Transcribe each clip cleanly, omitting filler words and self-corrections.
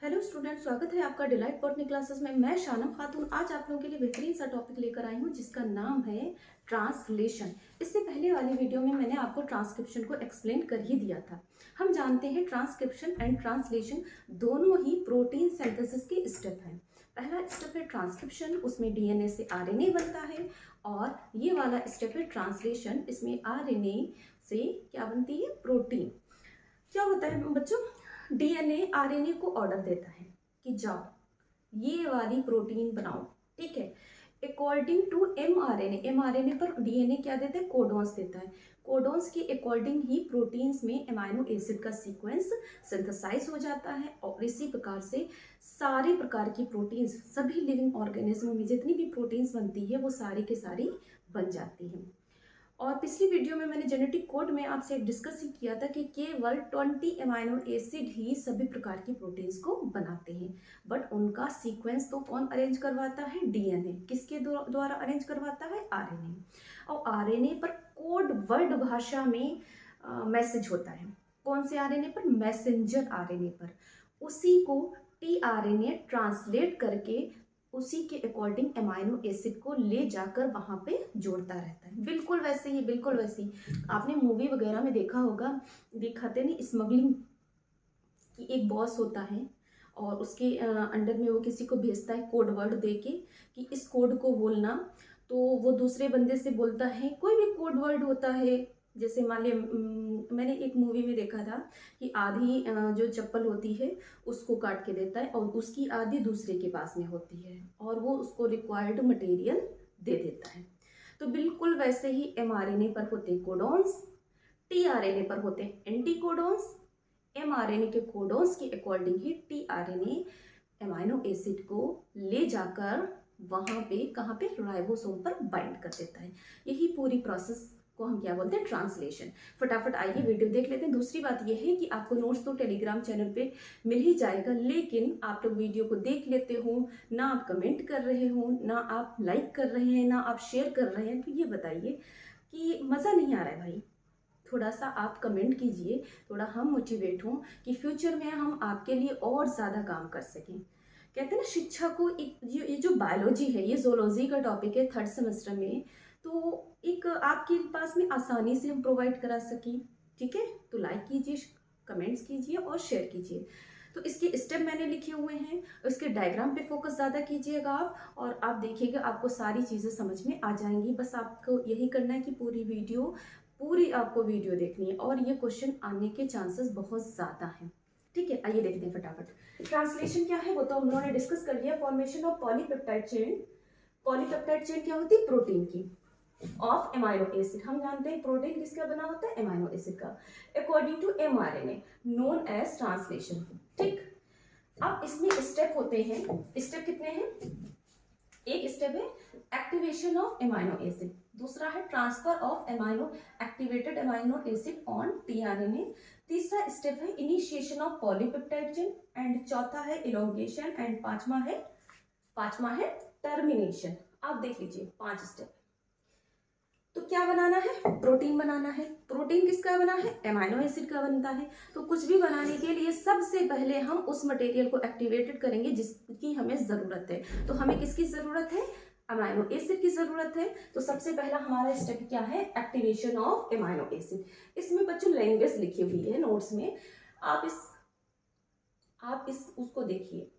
Hello student, स्वागत है आपका डिलाइट बॉटनी क्लासेस में। मैं शानम खातून आज आप लोगों के लिए बेहतरीन सा टॉपिक लेकर आई हूँ जिसका नाम है ट्रांसलेशन। इससे पहले वाली वीडियो में मैंने आपको ट्रांसक्रिप्शन को एक्सप्लेन कर ही दिया था। हम जानते हैं ट्रांसक्रिप्शन एंड ट्रांसलेशन दोनों ही प्रोटीन सिंथेसिस के स्टेप हैं। पहला स्टेप है ट्रांसक्रिप्शन, उसमें डीएनए से आरएनए बनता है, और ये वाला स्टेप है ट्रांसलेशन, इसमें आरएनए से क्या बनती है, प्रोटीन। क्या होता है बच्चों, डीएनए आरएनए को ऑर्डर देता है कि जाओ ये वाली प्रोटीन बनाओ, ठीक है। अकॉर्डिंग टू एमआरएनए पर डीएनए क्या देता है, कोडॉन्स देता है। कोडॉन्स के अकॉर्डिंग ही प्रोटीन्स में अमाइनो एसिड का सीक्वेंस सिंथेसाइज हो जाता है, और इसी प्रकार से सारे प्रकार की प्रोटीन्स, सभी लिविंग ऑर्गेनिज्म में जितनी भी प्रोटीन्स बनती है वो सारी के सारी बन जाती हैं। और पिछली वीडियो में मैंने जेनेटिक कोड में आपसे डिस्कस ही किया था कि केवल 20 अमाइनो एसिड ही सभी प्रकार की प्रोटीन्स को बनाते हैं, बट उनका सीक्वेंस तो कौन अरेंज करवाता है, डीएनए। किसके द्वारा अरेंज करवाता है, आरएनए। और आरएनए पर कोड वर्ड भाषा में मैसेज होता है। कौन से आरएनए पर, मैसेंजर आरएनए पर। उसी को टीआरएनए ट्रांसलेट करके उसी के अकॉर्डिंग अमाइनो एसिड को ले जाकर वहां पे जोड़ता रहता है। बिल्कुल वैसे ही, बिल्कुल वैसे ही आपने मूवी वगैरह में देखा होगा, दिखाते नहीं, स्मगलिंग की एक बॉस होता है और उसके अंडर में वो किसी को भेजता है कोड वर्ड दे के कि इस कोड को बोलना। तो वो दूसरे बंदे से बोलता है, कोई भी कोड वर्ड होता है, जैसे मान लिया मैंने एक मूवी में देखा था कि आधी जो चप्पल होती है उसको काट के देता है और उसकी आधी दूसरे के पास में होती है, और वो उसको रिक्वायर्ड मटेरियल दे देता है। तो बिल्कुल वैसे ही एमआरएनए पर होते कोडॉन्स, टीआरएनए पर होते एंटीकोडॉन्स। एमआरएनए के कोडॉन्स के अकॉर्डिंग ही टीआरएनए अमाइनो एसिड को ले जाकर वहां पे, कहाँ पे, राइबोसोम पर बाइंड कर देता है। यही पूरी प्रोसेस को हम क्या बोलते हैं, ट्रांसलेशन। फटाफट आइए वीडियो देख लेते हैं। दूसरी बात यह है कि आपको नोट्स तो टेलीग्राम चैनल पे मिल ही जाएगा, लेकिन आप लोग वीडियो को देख लेते हो ना, आप कमेंट कर रहे हो ना, आप लाइक कर रहे हैं ना, आप शेयर कर रहे हैं, तो ये बताइए कि मज़ा नहीं आ रहा है भाई। थोड़ा सा आप कमेंट कीजिए, थोड़ा हम मोटिवेट हों कि फ्यूचर में हम आपके लिए और ज़्यादा काम कर सकें। कहते हैं ना, शिक्षा को एक ये जो बायोलॉजी है, ये जोलॉजी का टॉपिक है 3rd सेमेस्टर में, तो एक आपके पास में आसानी से हम प्रोवाइड करा सकें, ठीक है। तो लाइक कीजिए, कमेंट्स कीजिए और शेयर कीजिए। तो इसके स्टेप मैंने लिखे हुए हैं, उसके डायग्राम पे फोकस ज़्यादा कीजिएगा आप, और आप देखिएगा आपको सारी चीज़ें समझ में आ जाएंगी। बस आपको यही करना है कि पूरी आपको वीडियो देखनी है, और ये क्वेश्चन आने के चांसेस बहुत ज़्यादा हैं, ठीक है। आइए देखते हैं फटाफट। ट्रांसलेशन क्या है वो तो हम लोगों ने डिस्कस कर लिया। Formation of polypeptide chain. Polypeptide chain क्या होती है, प्रोटीन की, ऑफ एमाइनो एसिड। हम जानते हैं प्रोटीन किसका बना होता है, एमाइनो एसिड का, according to mRNA, known as translation, ठीक। अब इसमें स्टेप होते हैं, स्टेप कितने हैं, एक स्टेप है एक्टिवेशन ऑफ एमाइनो एसिड, दूसरा है transfer of activated amino acid on tRNA, तीसरा स्टेप है initiation of polypeptide chain, and चौथा है इलोंगेशन, एंड पांचवा है टर्मिनेशन। आप देख लीजिए 5 स्टेप। तो क्या बनाना है, प्रोटीन बनाना है। प्रोटीन किसका बना है, एमाइनो एसिड का बनता है। तो कुछ भी बनाने के लिए सबसे पहले हम उस मटेरियल को एक्टिवेटेड करेंगे जिसकी हमें ज़रूरत है। तो हमें किसकी ज़रूरत है, अमाइनो एसिड की ज़रूरत है। तो सबसे पहला हमारा स्टेप क्या है, एक्टिवेशन ऑफ एमाइनो एसिड। इसमें बच्चों लैंग्वेज लिखी हुई है नोट्स में, आप इस उसको देखिए,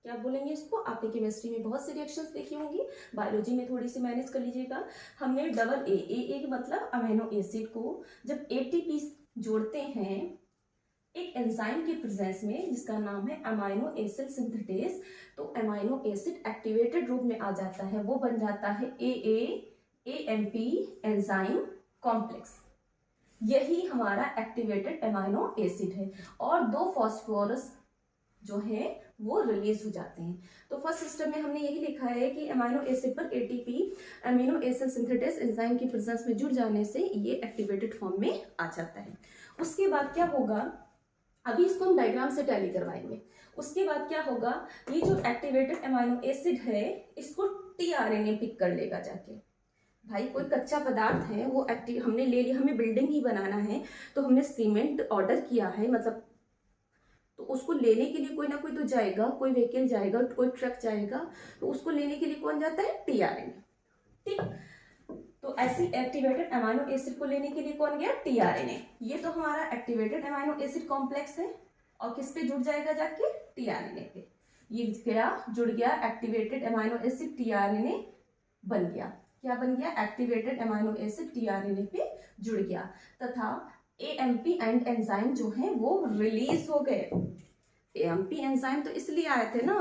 क्या बोलेंगे इसको। आपने केमिस्ट्री में बहुत से रिएक्शंस देखी होंगी, बायोलॉजी में थोड़ी सी मैनेज कर लीजिएगा। हमने डबल ए मतलब अमीनो एसिड को जब एटीपी जोड़ते हैं एक एंजाइम की प्रेजेंस में जिसका नाम है अमाइनो एसिड सिंथेटेस, तो अमाइनो एसिड एक्टिवेटेड रूप में आ जाता है, वो बन जाता है एएमपी एंजाइम कॉम्प्लेक्स। यही हमारा एक्टिवेटेड अमाइनो एसिड है, और 2 फॉस्फोरस जो है वो रिलीज हो जाते हैं। तो फर्स्ट सिस्टम में हमने यही लिखा है कि अमाइनो एसिड पर ATP amino acid synthetase enzyme की प्रेजेंस में जुड़ जाने से ये एक्टिवेटेड फॉर्म में आ जाता है। उसके बाद क्या होगा, अभी इसको हम डायग्राम से टैली करवाएंगे। उसके बाद क्या होगा, ये जो एक्टिवेटेड अमाइनो एसिड है इसको टीआरएनए पिक कर लेगा जाके। भाई कोई कच्चा पदार्थ है वो एक्टिव हमने ले लिया, हमें बिल्डिंग ही बनाना है, तो हमने सीमेंट ऑर्डर किया है, मतलब तो उसको लेने के लिए कोई ना कोई तो जाएगा, कोई व्हीकल जाएगा, कोई ट्रक जाएगा, तो उसको लेने के लिए कौन जाता है? टीआरएनए। ठीक, तो ऐसी एक्टिवेटेड अमाइनो एसिड को लेने के लिए कौन गया? टीआरएनए। ये तो हमारा एक्टिवेटेड अमाइनो एसिड कॉम्प्लेक्स है और किस पे जुड़ जाएगा जाके? टीआरएनए पे। ये गया, जुड़ गया, एक्टिवेटेड अमाइनो एसिड टीआरएनए बन गया। क्या बन गया? एक्टिवेटेड अमाइनो एसिड टीआरएनए पे जुड़ गया तथा एएमपी एंड एंजाइम जो है वो रिलीज हो गए। एएमपी एंजाइम तो इसलिए आए थे ना,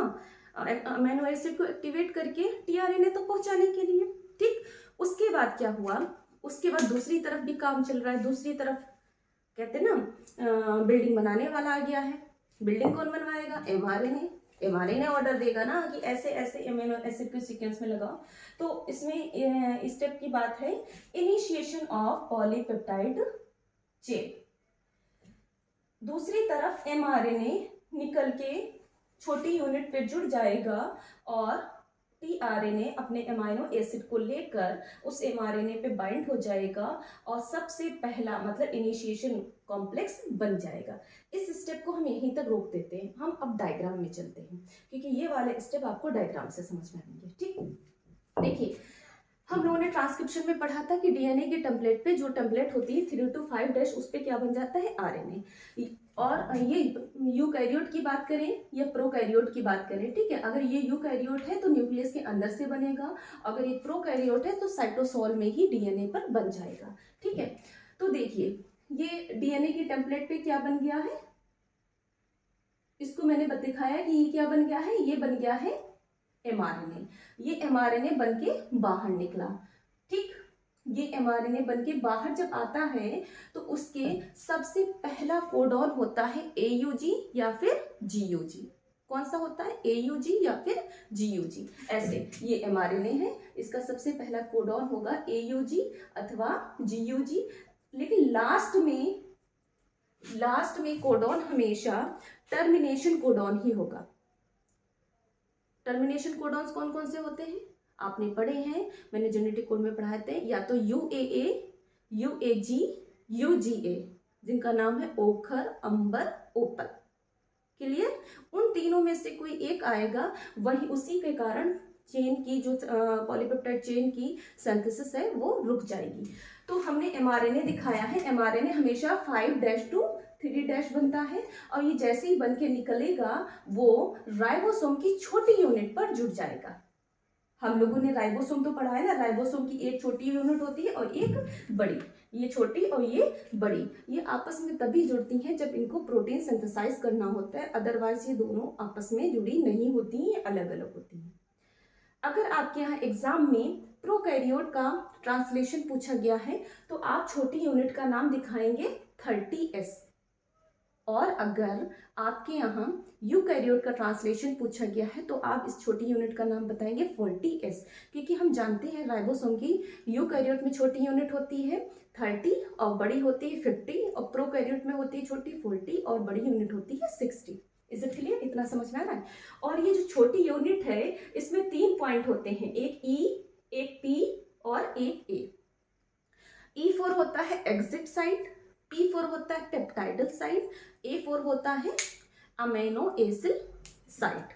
अमीनो एसिड को एक्टिवेट करके टीआरएनए तक पहुंचाने के लिए। ठीक, उसके बाद क्या हुआ? उसके बाद दूसरी तरफ भी काम चल रहा है। दूसरी तरफ कहते हैं ना बिल्डिंग बनाने वाला आ गया है। बिल्डिंग कौन बनवाएगा? एमआरएनए। एमआरएनए ऑर्डर देगा ना कि ऐसे ऐसे अमीनो एसिड के सीक्वेंस में लगाओ। तो इसमें स्टेप की बात है इनिशिएशन ऑफ पॉलीपेप्टाइड चेन। दूसरी तरफ एमआरएनए निकल के छोटी यूनिट पे जुड़ जाएगा और टीआरएनए अपने अमाइनो एसिड को लेकर उस एमआरएनए पे बाइंड हो जाएगा और सबसे पहला मतलब इनिशिएशन कॉम्प्लेक्स बन जाएगा। इस स्टेप को हम यहीं तक रोक देते हैं। हम अब डायग्राम में चलते हैं क्योंकि ये वाले स्टेप आपको डायग्राम से समझ में आएंगे। ठीक, देखिए हम लोगों ने ट्रांसक्रिप्शन में पढ़ा था कि डीएनए के टेम्पलेट पे जो टेम्पलेट होती है 3 to 5' उस पे क्या बन जाता है? आरएनए। और ये यूकैरियोट की बात करें या प्रोकैरियोट की बात करें, ठीक है, अगर ये यूकैरियोट है तो न्यूक्लियस के अंदर से बनेगा, अगर ये प्रोकैरियोट है तो साइटोसोल में ही डीएनए पर बन जाएगा। ठीक है, तो देखिए ये डीएनए के टेम्पलेट पे क्या बन गया है? इसको मैंने दिखाया कि ये क्या बन गया है? ये बन गया है एमआरएनए। ये एमआरएनए बन के बाहर निकला। ठीक, ये एमआरएनए बन के बाहर जब आता है तो उसके सबसे पहला कोडॉन होता है एयूजी या फिर जीयूजी। कौन सा होता है? एयूजी या फिर जीयूजी। ऐसे ये एमआरएनए है, इसका सबसे पहला कोडॉन होगा एयूजी अथवा जीयूजी। लेकिन लास्ट में कोडॉन हमेशा टर्मिनेशन कोडॉन ही होगा। टर्मिनेशन कोडॉन्स कौन कौन से होते हैं? आपने पढ़े हैं, मैंने जेनेटिक कोड में पढ़ाए थे, या तो यूएए, यूएजी, यूजीए, जिनका नाम है ओखर, अंबर, ओपल। क्लियर? उन तीनों में से कोई एक आएगा, वही उसी के कारण चेन की जो पॉलीपेप्टाइड चेन की सिंथेसिस है वो रुक जाएगी। तो हमने एमआरएनए दिखाया है, एमआरएनए हमेशा 5' to 3' बनता है और ये जैसे ही बन के निकलेगा वो राइबोसोम की छोटी यूनिट पर जुड़ जाएगा। हम लोगों ने राइबोसोम तो पढ़ा है ना, राइबोसोम की एक छोटी यूनिट होती है और एक बड़ी। ये छोटी और ये बड़ी, ये आपस में तभी जुड़ती हैं जब इनको प्रोटीन सिंथेसाइज करना होता है, अदरवाइज ये दोनों आपस में जुड़ी नहीं होती हैं, अलग अलग होती हैं। अगर आपके यहाँ एग्जाम में प्रोकैरियोट का ट्रांसलेशन पूछा गया है तो आप छोटी यूनिट का नाम दिखाएंगे 30S, और अगर आपके यहाँ यूकैरियोट का ट्रांसलेशन पूछा गया है तो आप इस छोटी यूनिट का नाम बताएंगे 40S, क्योंकि हम जानते हैं राइबोसोम की यूकैरियोट में छोटी यूनिट होती है 30 और बड़ी होती है 50, और प्रोकैरियोट में होती है छोटी 40 और बड़ी यूनिट होती है 60। Is it clear? इतना समझ में आ रहा है? और ये जो छोटी यूनिट है इसमें 3 पॉइंट होते हैं, एक ई, एक पी और एक ए। E4 होता है एग्जिट साइट, P4 होता है पेप्टाइडल साइट, A4 होता है अमीनो एसिड साइट।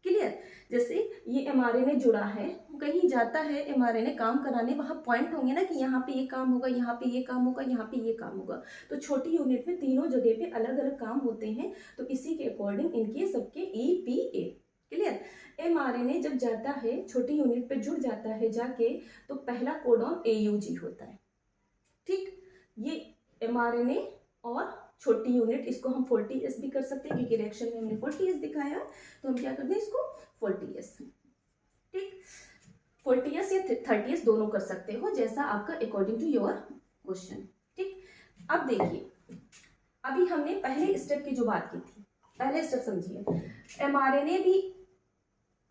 क्लियर? जैसे ये एमआरएनए जुड़ा है, कहीं जाता है एमआरएनए काम कराने, वहां पॉइंट होंगे ना कि यहाँ पे ये काम होगा, यहाँ पे ये काम होगा, यहाँ पे ये काम होगा। तो छोटी यूनिट में तीनों जगह पे अलग अलग काम होते हैं, तो इसी के अकॉर्डिंग इनके सबके EPA। क्लियर? एमआरएनए जब जाता है छोटी यूनिट पे जुड़ जाता है जाके, तो पहला कोडॉन AUG होता है। ठीक, ये एमआरएनए और छोटी यूनिट, इसको हम 40S भी कर सकते हैं क्योंकि रिएक्शन में हमने 40S दिखाया, तो हम क्या करते हैं इसको 40S। ठीक, 40S या 30S दोनों कर सकते हो, जैसा आपका अकॉर्डिंग टू योर क्वेश्चन। ठीक, अब देखिए, अभी हमने पहले स्टेप की जो बात की थी, पहले स्टेप समझिए। एमआरएनए भी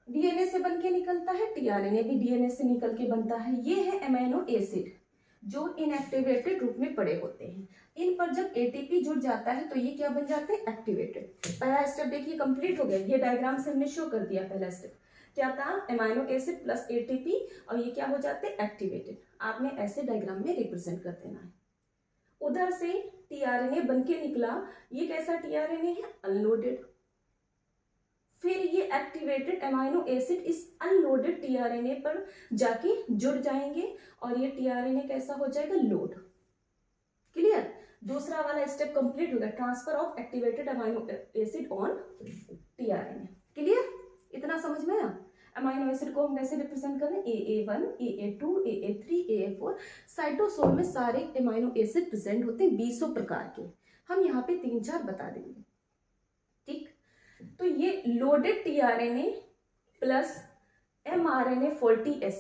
डीएनए से बन के निकलता है, टीआरएनए भी डीएनए से निकल के बनता है। ये है अमीनो एसिड जो इनएक्टिवेटेड रूप में पड़े होते हैं। इन पर जब एटीपी जुड़ जाता है तो ये क्या बन जाते हैं? एक्टिवेटेड। पहला स्टेप देखिए कंप्लीट हो गया, ये डायग्राम से हमने शो कर दिया। पहला स्टेप क्या था? अमीनो एसिड प्लस एटीपी, और ये क्या हो जाते हैं? एक्टिवेटेड। आपने ऐसे डायग्राम में रिप्रेजेंट कर देना है। उधर से टीआरएनए बन के निकला, ये कैसा टीआरएनए है, अनलोडेड। फिर ये एक्टिवेटेड अमाइनो एसिड इस अनलोडेड टीआरएनए पर जाके जुड़ जाएंगे और ये टीआरएनए कैसा हो जाएगा, लोड। क्लियर, दूसरा वाला स्टेप कंप्लीट हो गया, transfer of activated amino acid on tRNA. Clear, इतना समझ में आया। अमाइनो एसिड को हम कैसे रिप्रेजेंट करें, AA1, AA2, AA3, AA4। Cytosol में सारे अमाइनो एसिड प्रेजेंट होते हैं 20 प्रकार के, हम यहाँ पे 3-4 बता देंगे। ठीक, तो ये loaded tRNA plus mRNA 40S,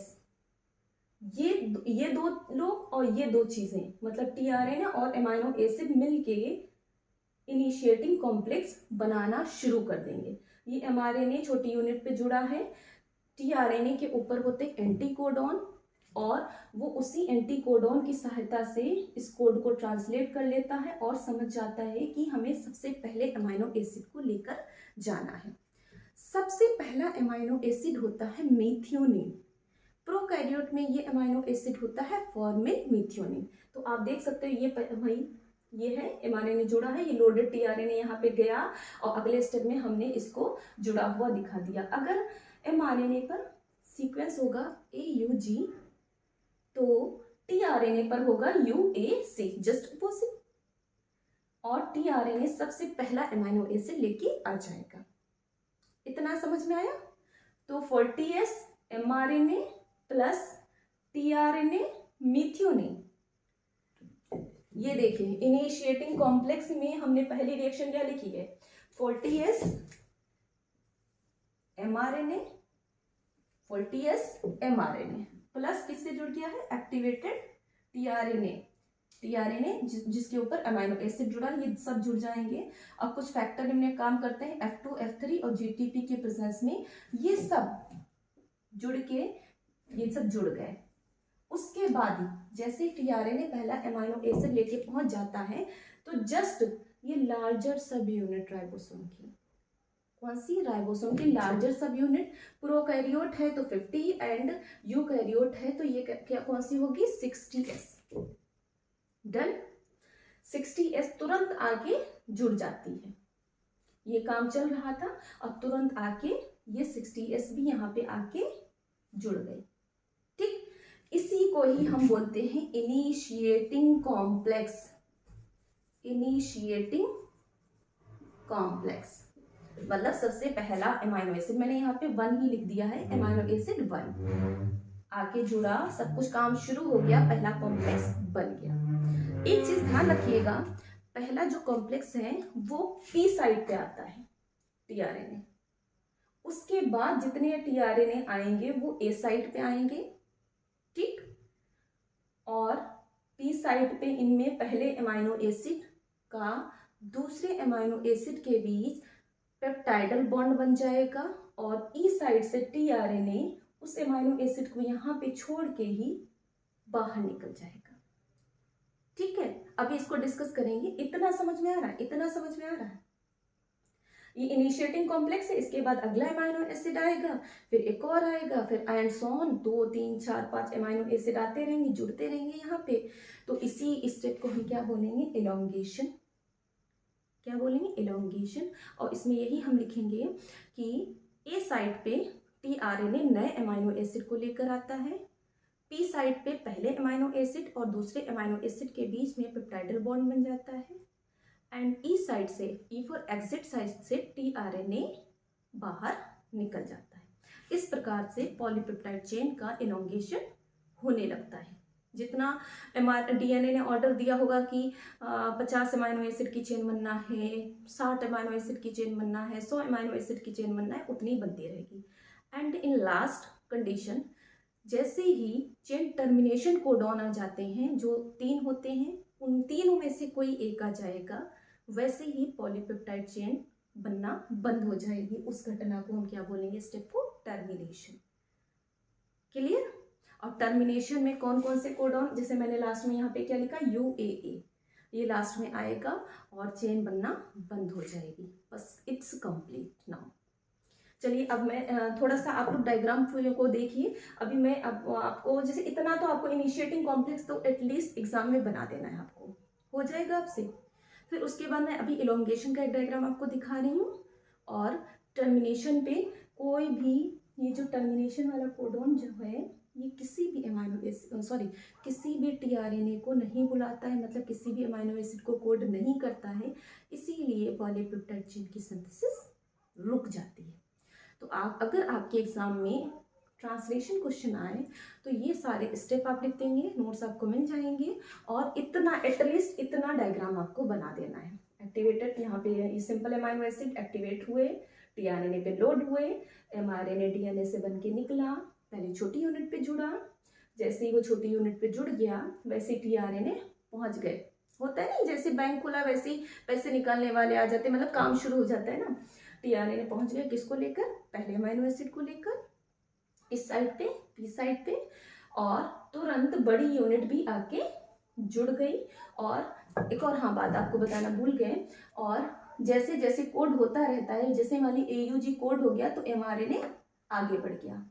ये दो लोग और ये दो चीजें, मतलब टीआरएनए और अमाइनो एसिड मिलके इनिशिएटिंग कॉम्प्लेक्स बनाना शुरू कर देंगे। ये mRNA छोटी यूनिट पे जुड़ा है, टीआरएनए के ऊपर होते एंटीकोडॉन और वो उसी एंटीकोडॉन की सहायता से इस कोड को ट्रांसलेट कर लेता है और समझ जाता है कि हमें सबसे पहले अमाइनो एसिड को लेकर जाना है। सबसे पहला अमाइनो एसिड होता है मेथियोनिन। प्रोकैरियोट में ये अमाइनो एसिड होता है फॉर्मिल मेथियोनिन। तो आप देख सकते हो ये भाई ये है mRNA जुड़ा है, ये लोडेड टीआरएनए यहाँ पे गया और अगले स्टेप में हमने इसको जुड़ा हुआ दिखा दिया। अगर mRNA पर सीक्वेंस होगा AUG तो टीआरएनए पर होगा UAC, जस्ट अपोजिट। और टीआरएनए सबसे पहला अमाइनो एसिड लेके आ जाएगा। इतना समझ में आया। तो 40S mRNA plus tRNA methionine. ये देखिए इनिशिएटिंग कॉम्प्लेक्स में हमने पहली रिएक्शन क्या लिखी है, 40S mRNA, 40S mRNA plus किससे जुड़ गया है, एक्टिवेटेड टीआरएनए जिसके ऊपर अमाइनो एसिड जुड़ा, ये सब जुड़ जाएंगे। अब कुछ फैक्टर इनमें काम करते हैं, F2, F3 और GTP के प्रेजेंस में ये सब जुड़ के ये सब जुड़ गए। उसके बाद जैसे टीआरएनए पहला अमाइनो एसिड लेके पहुंच जाता है तो जस्ट ये लार्जर सब यूनिट राइबोसोम की, कौन सी, राइबोसोम की लार्जर सब यूनिट। प्रोकैरियोट है तो 50 एंड यूकैरियोट है तो ये क्या कौन सी होगी, 60S। डन, 60S तुरंत आके जुड़ जाती है। ये काम चल रहा था, अब तुरंत आके ये 60S भी यहाँ पे आके जुड़ गई। ठीक, इसी को ही हम बोलते हैं इनिशिएटिंग कॉम्प्लेक्स। इनिशिएटिंग कॉम्प्लेक्स मतलब सबसे पहला अमाइनो एसिड, मैंने यहाँ पे 1 ही लिख दिया है, अमाइनो एसिड 1 आके जुड़ा, सब कुछ काम शुरू हो गया, पहला कॉम्प्लेक्स बन गया। एक चीज ध्यान रखिएगा, पहला जो कॉम्प्लेक्स है वो पी साइड पे आता है टीआरएनए, उसके बाद जितने टीआरएनए आएंगे वो ए साइड पे आएंगे। ठीक, और पी साइड पे इनमें पहले अमाइनो एसिड का दूसरे अमाइनो एसिड के बीच पेप्टाइडल बॉन्ड बन जाएगा और ई साइड से टीआरएनए उस अमाइनो एसिड को यहाँ पे छोड़ के ही बाहर निकल जाएगा। ठीक है, अभी इसको डिस्कस करेंगे। इतना समझ में आ रहा है, इतना समझ में आ रहा है। ये इनिशिएटिंग कॉम्प्लेक्स है, इसके बाद अगला अमाइनो एसिड आएगा, फिर एक और आएगा, फिर and so on 2, 3, 4, 5 amino acid आते रहेंगे, जुड़ते रहेंगे यहाँ पे। तो इसी स्टेप को हम क्या बोलेंगे, एलोंगेशन। क्या बोलेंगे, एलोंगेशन। और इसमें यही हम लिखेंगे कि ए साइड पे टीआरएनए नए अमाइनो एसिड को लेकर आता है, पी साइड पे पहले अमाइनो एसिड और दूसरे अमाइनो एसिड के बीच में पेप्टाइडल बॉन्ड बन जाता है, एंड ई साइड से, ई फॉर एग्जिट साइड से टीआरएनए बाहर निकल जाता है। इस प्रकार से पॉलीपेप्टाइड चेन का एलोंगेशन होने लगता है। जितना डीएनए ने ऑर्डर दिया होगा कि 50 अमाइनो एसिड की चेन बनना है, 60 अमाइनो एसिड की चेन बनना है, 100 अमाइनो एसिड की चेन बनना है, उतनी बनती रहेगी। एंड इन लास्ट कंडीशन, जैसे ही चेन टर्मिनेशन कोडॉन आ जाते हैं, जो 3 होते हैं, उन तीनों में से कोई एक आ जाएगा, वैसे ही पॉलीपेप्टाइड चेन बनना बंद हो जाएगी। उस घटना को हम क्या बोलेंगे, स्टेप को टर्मिनेशन। क्लियर। और टर्मिनेशन में कौन कौन से कोडॉन, जैसे मैंने लास्ट में यहाँ पे क्या लिखा, UAA, ये लास्ट में आएगा और चेन बनना बंद हो जाएगी। बस इट्स कंप्लीट नाउ। चलिए अब मैं थोड़ा सा आप लोग डायग्राम को देखिए। अभी मैं अब आपको जैसे इतना तो आपको इनिशिएटिंग कॉम्प्लेक्स तो एटलीस्ट एग्जाम में बना देना है, आपको हो जाएगा आपसे। फिर उसके बाद मैं अभी इलोंगेशन का एक डायग्राम आपको दिखा रही हूँ, और टर्मिनेशन पे कोई भी, ये जो टर्मिनेशन वाला कोडॉन जो है ये किसी भी किसी भी टीआरएनए को नहीं बुलाता है, मतलब किसी भी अमाइनो एसिड को कोड नहीं करता है, इसीलिए पॉलीपेप्टाइड चेन की सिंथेसिस रुक जाती है। तो आप अगर आपके एग्जाम में ट्रांसलेशन क्वेश्चन आए तो ये सारे स्टेप आप लिख देंगे, नोट्स आपको मिल जाएंगे, और इतना एटलीस्ट इतना डायग्राम आपको बना देना है। एक्टिवेटेड, यहाँ पे ये सिंपल अमाइनो एसिड एक्टिवेट हुए, टीआरएनए पे लोड हुए, एमआरएनए डीएनए से बन के निकला, पहले छोटी यूनिट पे जुड़ा, जैसे ही वो छोटी यूनिट पे जुड़ गया वैसे टीआरएनए पहुंच गए। होता है नहीं, जैसे बैंक खुला वैसे ही पैसे निकालने वाले आ जाते हैं, मतलब काम शुरू हो जाता है ना। टीआरएनए पहुंच गए किसको लेकर, पहले अमाइनो एसिड को लेकर इस साइड पे, पी साइड पे, और तुरंत बड़ी यूनिट भी आके जुड़ गई। और एक और हाँ बात आपको बताना भूल गए, और जैसे जैसे कोड होता रहता है, जैसे वाली AUG कोड हो गया तो mRNA आगे बढ़ गया,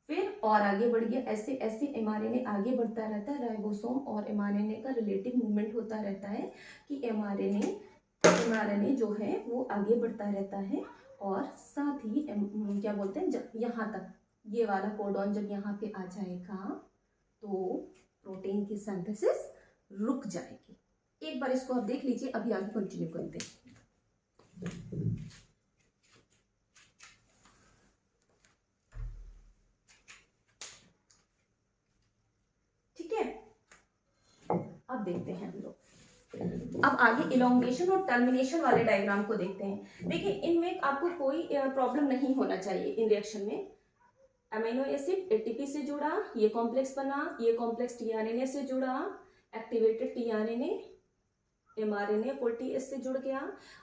फिर और आगे बढ़ गया, ऐसे ऐसे mRNA आगे बढ़ता रहता है। राइबोसोम और mRNA का रिलेटिव मूवमेंट होता रहता है कि mRNA जो है वो आगे बढ़ता रहता है, और साथ ही क्या बोलते हैं, जब यहाँ तक ये वाला कोडॉन जब यहाँ पे आ जाएगा तो प्रोटीन की सिंथेसिस रुक जाएगी। एक बार इसको आप देख लीजिए, अभी आगे कंटिन्यू करते हैं। ठीक है, अब देखते हैं हम लोग, अब आगे इलोंगेशन और टर्मिनेशन वाले डायग्राम को देखते हैं। देखिए इनमें आपको कोई प्रॉब्लम नहीं होना चाहिए। इन रिएक्शन में अमीनो एसिड ATP से जुड़ा, ये कॉम्प्लेक्स बना, ये कॉम्प्लेक्स टीआरएनए से जुड़ा, एक्टिवेटेड टीआरएनए mRNA 40S से जुड़ गया,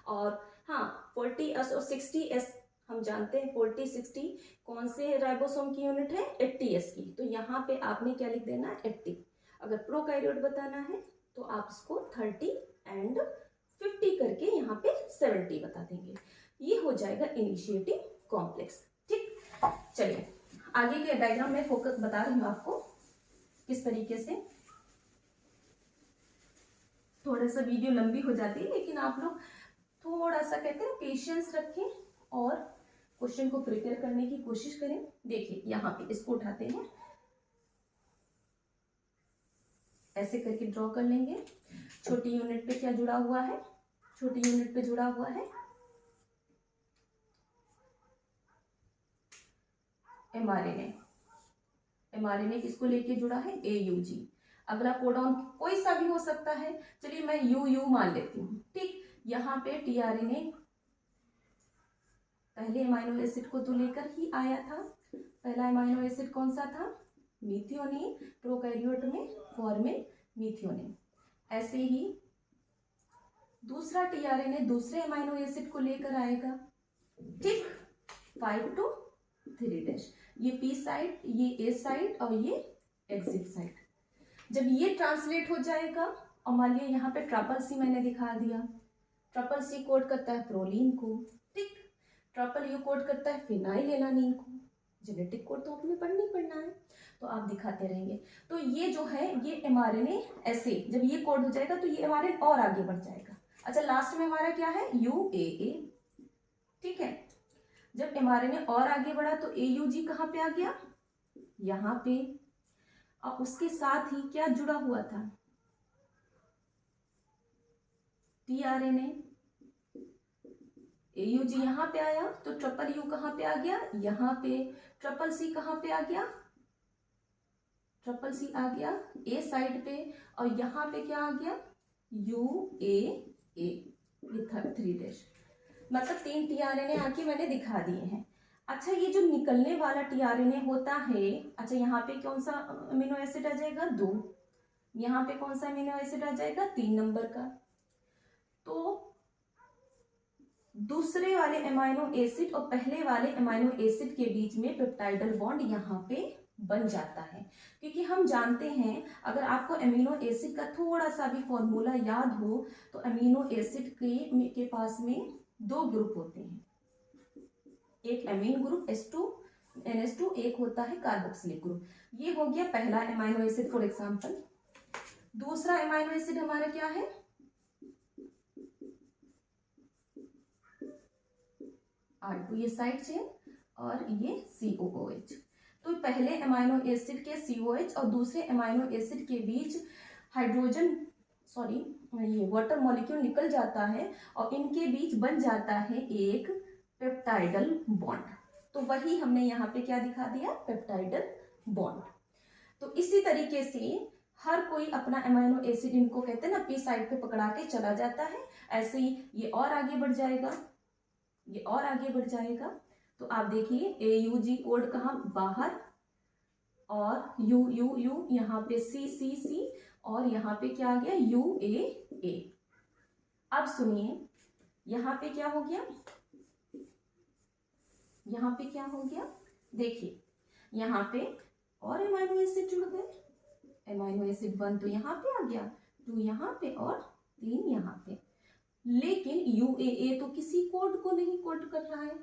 और हाँ 40S और 60S हम जानते हैं, 40 60 कौन से राइबोसोम की यूनिट है, 80S की। तो यहाँ पे आपने क्या लिख देना, 80। अगर प्रोकैरियोट बताना है तो आप इसको 30 एंड 50 करके यहाँ पे 70 बता देंगे। ये हो जाएगा इनिशिएटिंग कॉम्प्लेक्स। ठीक, चलिए आगे के डायग्राम में फोकस बता रही हूँ आपको किस तरीके से। थोड़ा सा वीडियो लंबी हो जाती है, लेकिन आप लोग थोड़ा सा कहते हैं पेशेंस रखें और क्वेश्चन को प्रिपेयर करने की कोशिश करें। देखिए यहाँ पे इसको उठाते हैं, ऐसे करके ड्रॉ कर लेंगे। छोटी यूनिट पे क्या जुड़ा हुआ है, छोटी यूनिट पे जुड़ा हुआ है mRNA किसको लेके जुड़ा है, AUG। अगला कोडॉन कोई सा भी हो सकता है, चलिए मैं UU मान लेती हूँ। ठीक, यहाँ पे टीआरएनए पहले अमाइनो एसिड को तो लेकर ही आया था। पहला अमाइनो एसिड कौन सा था, मीथियोनिन, प्रोकैरियोट में फॉर्मिन मीथियोनिन। ऐसे ही दूसरा टीआरएनए दूसरे अमाइनो एसिड को लेकर आएगा। ठीक, 5 to 3', ये पी साइड, ये ए साइड और ये एग्जिट साइड। जब ये ट्रांसलेट हो जाएगा, और मान लिया यहाँ पे ट्रिपल सी मैंने दिखा दिया, ट्रिपल सी कोड करता है प्रोलीन को, ठीक, ट्रिपल यू कोड करता है फिनाइलएलानिन को। जेनेटिक कोड तो आपने पढ़ना ही पढ़ना है, तो आप दिखाते रहेंगे। तो ये जो है ये mRNA ऐसे जब ये कोड हो जाएगा तो ये mRNA और आगे बढ़ जाएगा। अच्छा, लास्ट में हमारा क्या है, UAA। ठीक है, जब mRNA और आगे बढ़ा तो AUG कहाँ पे आ गया, यहाँ पे, और उसके साथ ही क्या जुड़ा हुआ था, tRNA। AUG यहाँ पे आया तो ट्रिपल यू कहाँ पे आ गया, यहाँ पे। ट्रिपल सी कहाँ पे आ गया, ट्रिपल सी आ गया ए साइड पे, और यहाँ पे क्या आ गया, UAA, ये 3'। मतलब 3 टीआरएनए आके मैंने दिखा दिए हैं। अच्छा, ये जो निकलने वाला टीआरएनए होता है, अच्छा यहाँ पे कौन सा अमीनो एसिड आ जाएगा, 2। यहाँ पे कौन सा अमीनो एसिड आ जाएगा, 3 नंबर का। तो दूसरे वाले अमाइनो एसिड और पहले वाले अमाइनो एसिड के बीच में पेप्टाइडल बॉन्ड यहाँ पे बन जाता है, क्योंकि हम जानते हैं अगर आपको अमीनो एसिड का थोड़ा सा भी फॉर्मूला याद हो तो अमीनो एसिड के पास में 2 ग्रुप होते हैं, एक अमीन ग्रुप H2NH2, एक होता है कार्बोक्सिलिक ग्रुप। ये हो गया पहला अमीनो एसिड, फॉर एग्जांपल दूसरा अमाइनो एसिड हमारा क्या है, R2, ये साइड चेन, और ये COOH। तो पहले अमाइनो एसिड के COH और दूसरे अमाइनो एसिड के बीच हाइड्रोजन ये वाटर मॉलिक्यूल निकल जाता है और इनके बीच बन जाता है एक पेप्टाइडल बॉन्ड। तो वही हमने यहाँ पे क्या दिखा दिया, पेप्टाइडल बॉन्ड। तो इसी तरीके से हर कोई अपना अमाइनो एसिड, इनको कहते हैं ना, पी साइड पे पकड़ा के चला जाता है। ऐसे ही ये और आगे बढ़ जाएगा, ये और आगे बढ़ जाएगा। तो आप देखिए AUG कोड कहाँ, बाहर, और U यहाँ पे C और यहाँ पे क्या आ गया, UAA। अब सुनिए यहाँ पे क्या हो गया, यहाँ पे क्या हो गया, देखिए यहाँ पे और अमाइनो एसिड जुड़ गए। अमाइनो एसिड 1 तो यहाँ पे आ गया, 2 यहाँ पे और 3 यहाँ पे। लेकिन UAA तो किसी कोड को नहीं कोड कर रहा है,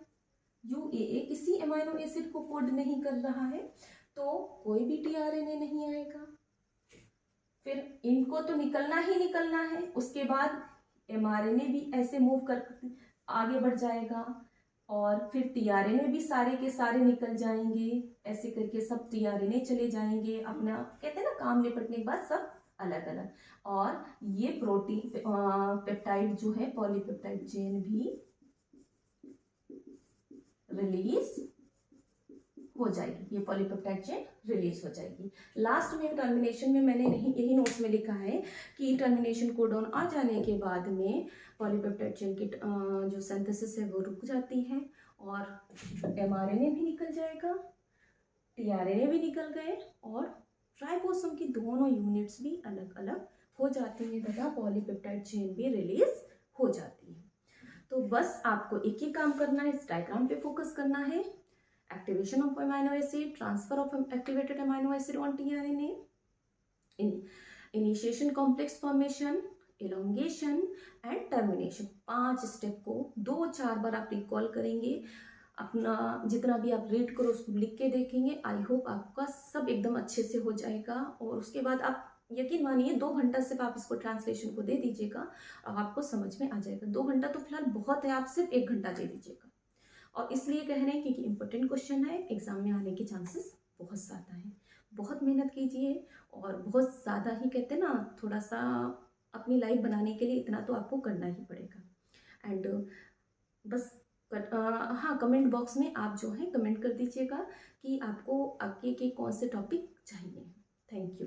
UAA किसी अमाइनो एसिड को कोड नहीं कर रहा है, तो कोई भी tRNA नहीं आएगा। फिर इनको तो निकलना ही निकलना है। उसके बाद mRNA भी ऐसे मूव कर आगे बढ़ जाएगा और फिर tRNA भी सारे के सारे निकल जाएंगे। ऐसे करके सब tRNA चले जाएंगे, अपना कहते हैं ना काम निपटने के बाद सब अलग अलग। और ये प्रोटीन पेप्टाइड जो है, पॉलीपेप्टाइड चेन भी रिलीज हो जाएगी, ये पॉलीपेप्टाइड चेन रिलीज हो जाएगी। लास्ट में टर्मिनेशन में मैंने यही नोट्स में लिखा है कि टर्मिनेशन कोडॉन आ जाने के बाद में पॉलीपेप्टाइड चेन की जो सिंथेसिस है वो रुक जाती है और mRNA भी निकल जाएगा, tRNA भी निकल गए और राइबोसोम की दोनों यूनिट्स भी अलग अलग हो जाती हैं तथा पॉलीपेप्टाइड चेन भी रिलीज हो जाती है। तो बस आपको एक ही काम करना है, इस डायग्राम पे फोकस करना है। Activation of amino acid, transfer of activated amino acid on tRNA, initiation complex formation, elongation and termination। 5 step को 2-4 बार आप रिकॉल करेंगे। अपना जितना भी आप रीड करो उसको लिख के देखेंगे। आई होप आपका सब एकदम अच्छे से हो जाएगा। और उसके बाद आप यकीन मानिए 2 घंटा सिर्फ आप इसको ट्रांसलेशन को दे दीजिएगा और आपको समझ में आ जाएगा। 2 घंटा तो फिलहाल बहुत है, आप सिर्फ 1 घंटा दे दीजिएगा। और इसलिए कह रहे हैं क्योंकि इम्पोर्टेंट क्वेश्चन है, एग्जाम में आने के चांसेस बहुत ज़्यादा हैं। बहुत मेहनत कीजिए और बहुत ज़्यादा ही कहते हैं ना, थोड़ा सा अपनी लाइफ बनाने के लिए इतना तो आपको करना ही पड़ेगा। एंड बस हाँ, कमेंट बॉक्स में आप जो है कमेंट कर दीजिएगा कि आपको आगे के कौन से टॉपिक चाहिए। Thank you.